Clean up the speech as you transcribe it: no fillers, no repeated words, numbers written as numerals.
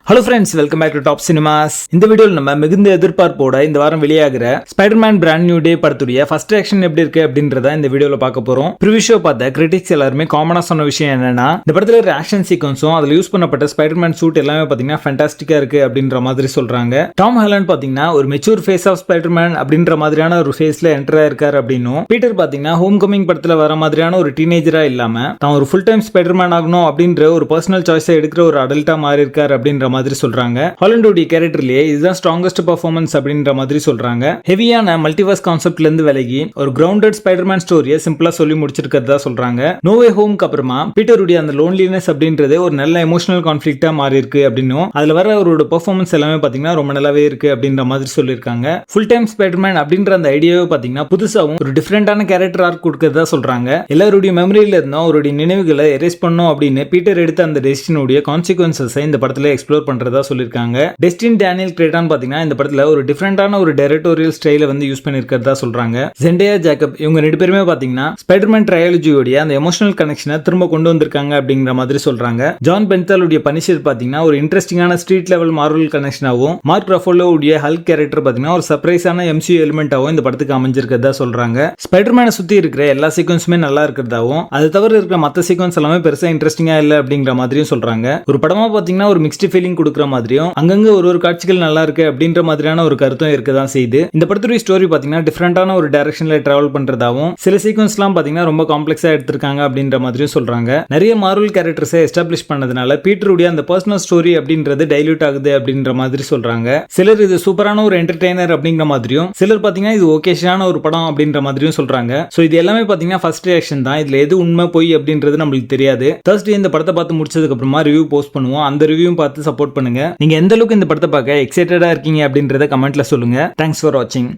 Hello friends, welcome back to top cinemas. இந்த வீடியோவில் நம்ம மிகுந்த எதிர்பார்ப்போட இந்த வாரம் வெளியாகிற ஸ்பைடர்மேன் பிராண்ட் நியூ டே படத்துடைய ஃபர்ஸ்ட் ரியாக்ஷன் எப்படி இருக்கு அப்படின்றத இந்த வீடியோல பார்க்க போறோம். ப்ரிவ்யூ ஷோ பார்த்த கிரிட்டிக்ஸ் எல்லாருமே காமனா சொன்ன விஷயம் என்னன்னா, இந்த படத்துல ஒரு ஆக்ஷன் சீக்வன்ஸும் அதுல யூஸ் பண்ணப்பட்ட ஸ்பைடர்மேன் சூட் எல்லாமே பாத்தீங்கன்னா ஃபேண்டாஸ்டிக்கா இருக்கு அப்படின்ற மாதிரி சொல்றாங்க. டாம் ஹாலண்ட் பாத்தீங்கன்னா ஒரு மெச்சூர் ஃபேஸ் ஆஃப் ஸ்பைடர்மேன் அப்படின்ற மாதிரியான ஒரு ஃபேஸ்ல என்டர் ஆயிருக்காரு அப்படின்னும், பீட்டர் பாத்தீங்கன்னா ஹோம் கமிங் படத்துல வர மாதிரியான ஒரு டீனேஜரா இல்லாம தான் ஒரு ஃபுல் டைம் ஸ்பைடர்மேன் ஆகணும் அப்படின்ற ஒரு பர்சனல் சாய்ஸை எடுக்கிற ஒரு அடல்ட்டா மாறி இருக்காரு அப்படின்ற மாதிரி சொல்றாங்க. ஹாலண்டோட கேரக்டர்லயே இதுதான் ஸ்ட்ராங்கஸ்ட் பெர்ஃபார்மன்ஸ் அப்படின்ற மாதிரி சொல்றாங்க. ஹெவியான மல்டிவர்ஸ் கான்செப்ட்ல இருந்து விலகி ஒரு கிரவுண்டட் ஸ்பைடர்மேன் ஸ்டோரியை சிம்பிளா சொல்லி முடிச்சிருக்கிறதா சொல்றாங்க. நோ வே ஹோம்க்கு அப்புறமா பீட்டருடைய அந்த லோன்லினஸ் அப்படின்றது ஒரு நல்ல எமோஷனல் கான்ஃபிளிக்டா மாறி இருக்கு அப்படின்னும், அதுல வர அவரோட பெர்ஃபார்மன்ஸ் எல்லாமே பாத்தீங்கன்னா ரொம்ப நல்லாவே இருக்கு அப்படின்ற மாதிரி சொல்லியிருக்காங்க. ஃபுல் டைம் ஸ்பைடர்மேன் அப்படின்ற அந்த ஐடியாவே பாத்தீங்கன்னா புதுசாவும் ஒரு டிஃபரெண்டான கேரக்டர் ஆர்க் கொடுக்கறதா சொல்றாங்க. எல்லாருடைய மெமரியில இருந்தும் அவருடைய நினைவுகளை எரேஸ் பண்ணும் அப்படின்னு பீட்டர் எடுத்த அந்த டெசிஷனுடைய கான்சிக்வன்சஸ் இந்த படத்துல எக்ஸ்ப்ளோர் பண்றதா சொல்லியிருக்காங்க. டெஸ்டின் டேனியல் கிரேட்டான் பாத்தீங்கன்னா இந்த படத்துல ஒரு டிஃபரெண்டான ஒரு டைரக்டோரியல் ஸ்டைல வந்து யூஸ் பண்ணிருக்கிறதா சொல்றாங்க. ஜெண்டேயா ஜேக்கப் இவங்க ரெண்டு பேருமே பாத்தீங்கன்னா ஸ்பைடர்மேன் ட்ரையாலஜியோட அந்த எமோஷனல் கனெக்ஷனை திரும்ப கொண்டு வந்திருக்காங்க அப்படிங்கிற மாதிரி சொல்றாங்க. ஜான் பென்தாலுடைய பனிஷர் பாத்தீங்கன்னா ஒரு இன்ட்ரெஸ்டிங்கான ஸ்ட்ரீட் லெவல் மார்வல் கனெக்ஷனாவும், மார்க் ரஃபோலோவுடைய ஹல்க் கேரக்டர் பாத்தீங்கன்னா ஒரு சர்ப்ரைஸான எம்சியூ எலிமெண்டாவும் இந்த படத்துக்கு அமைஞ்சிருக்கிறதா சொல்றாங்க. ஸ்பைடர்மேனை சுத்தி இருக்கிற எல்லா சீக்வன்ஸுமே நல்லா இருக்கிறதாவும், அது தவிர இருக்கிற மத்த சீக்வன்ஸ் எல்லாமே பெருசா இன்ட்ரெஸ்டிங்கா இல்ல அப்படிங்கிற மாதிரியும் சொல்றாங்க. ஒரு படமா பாத்தீங்கன்னா ஒரு மிக்ஸ்டு ஃபீலிங் கொடுக்குற மாதிரியும், அங்கங்க ஒரு காட்சிகள் நல்லா இருக்கு அப்படின்ற மாதிரியான ஒரு கருத்தும் இருக்கதான் செய்யுது. இந்த படத்துடைய ஸ்டோரி பாத்தீங்கன்னா டிஃபரெண்டான ஒரு டைரக்ஷன்ல டிராவல் பண்றதாவும், சில சீக்வன்ஸ் எல்லாம் பாத்தீங்கன்னா ரொம்ப காம்ப்ளெக்ஸா எடுத்திருக்காங்க அப்படின்ற மாதிரியும் சொல்றாங்க. நிறைய மார்வல் கேரக்டர்ஸை எஸ்டாப்ளிஷ் பண்ணதுனால பீட்டருடைய அந்த பர்சனல் ஸ்டோரி அப்படின்றது டைல்யூட் ஆகுது அப்படின்ற மாதிரி சொல்றாங்க. சிலர் இது சூப்பரான ஒரு என்டர்டெய்னர் அப்படிங்கிற மாதிரியும், சிலர் பாத்தீங்கன்னா இது ஓகேஷான ஒரு படம் அப்படின்ற மாதிரியும் சொல்றாங்க. சோ இது எல்லாமே பாத்தீங்கன்னா ஃபர்ஸ்ட் ரியாக்ஷன் தான். இதுல எது உண்மை போய் அப்படின்றது நம்மளுக்கு தெரியாது. Thursday இந்த படத்தை பார்த்து முடிச்சதுக்கு அப்புறமா ரிவ்யூ போஸ்ட் பண்ணுவோம். அந்த ரிவ்யூ பார்த்து சப்போர்ட் பண்ணுங்க. நீங்க எந்த அளவுக்கு இந்த படத்தை பார்க்க எக்ஸைட்டடா இருக்கீங்க அப்படின்றத கமெண்ட்ல சொல்லுங்க. தேங்க்ஸ் ஃபார் வாட்சிங்.